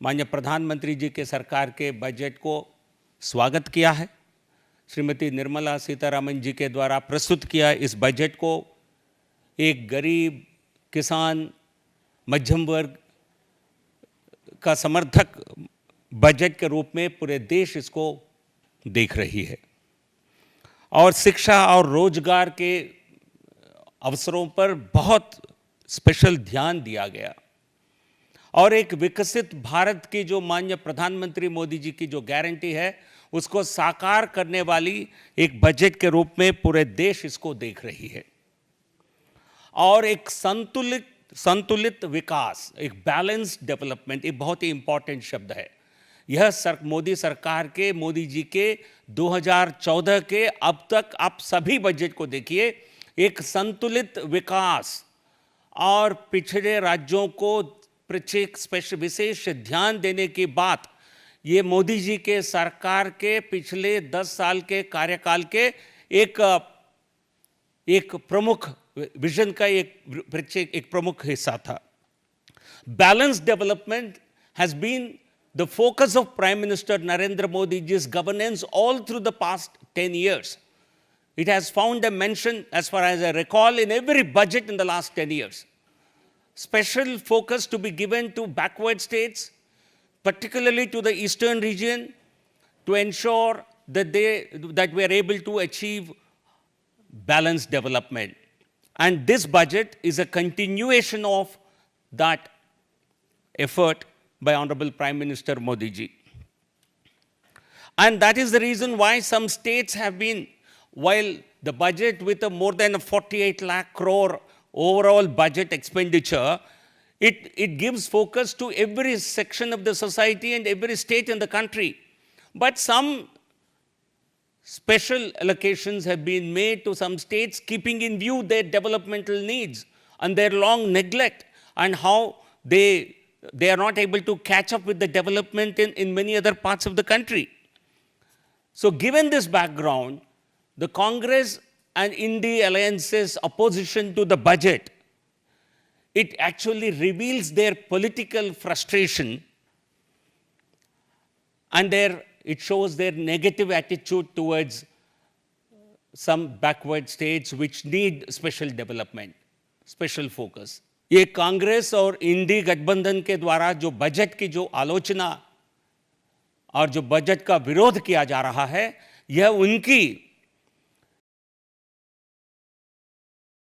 माननीय प्रधानमंत्री जी के सरकार के बजट को स्वागत किया है। श्रीमती निर्मला सीतारमण जी के द्वारा प्रस्तुत किया इस बजट को एक गरीब, किसान, मध्यम वर्ग का समर्थक बजट के रूप में पूरे देश इसको देख रही है और शिक्षा और रोजगार के अवसरों पर बहुत स्पेशल ध्यान दिया गया और एक विकसित भारत की जो माननीय प्रधानमंत्री मोदी जी की जो गारंटी है उसको साकार करने वाली एक बजट के रूप में पूरे देश इसको देख रही है और एक संतुलित विकास, एक बैलेंस्ड डेवलपमेंट, एक बहुत ही इंपॉर्टेंट शब्द है। यह मोदी सरकार के, मोदी जी के 2014 के अब तक आप सभी बजट को देखिए, एक संतुलित विकास और पिछड़े राज्यों को विशेष ध्यान देने की बात ये मोदी जी के सरकार के पिछले 10 साल के कार्यकाल के एक प्रमुख विजन का एक प्रमुख हिस्सा था। Balanced development has been the focus of Prime Minister Narendra Modi ji's governance all through the past 10 years. It has found a mention, as far as I recall, in every budget in the last 10 years. Special focus to be given to backward states, particularly to the eastern region, to ensure that we are able to achieve balanced development. And this budget is a continuation of that effort by Honorable Prime Minister Modi ji. And that is the reason why some states have been, while the budget with a more than a 48 lakh crore overall budget expenditure, it gives focus to every section of the society and every state in the country. But some special allocations have been made to some states, keeping in view their developmental needs and their long neglect and how they are not able to catch up with the development in many other parts of the country. So given this background, the Congress and India alliance's opposition to the budget, it actually reveals their political frustration and it shows their negative attitude towards some backward states which need special development, special focus. ये कांग्रेस और इंडी गठबंधन के द्वारा जो budget की जो आलोचना और जो बजट का विरोध किया जा रहा है, यह उनकी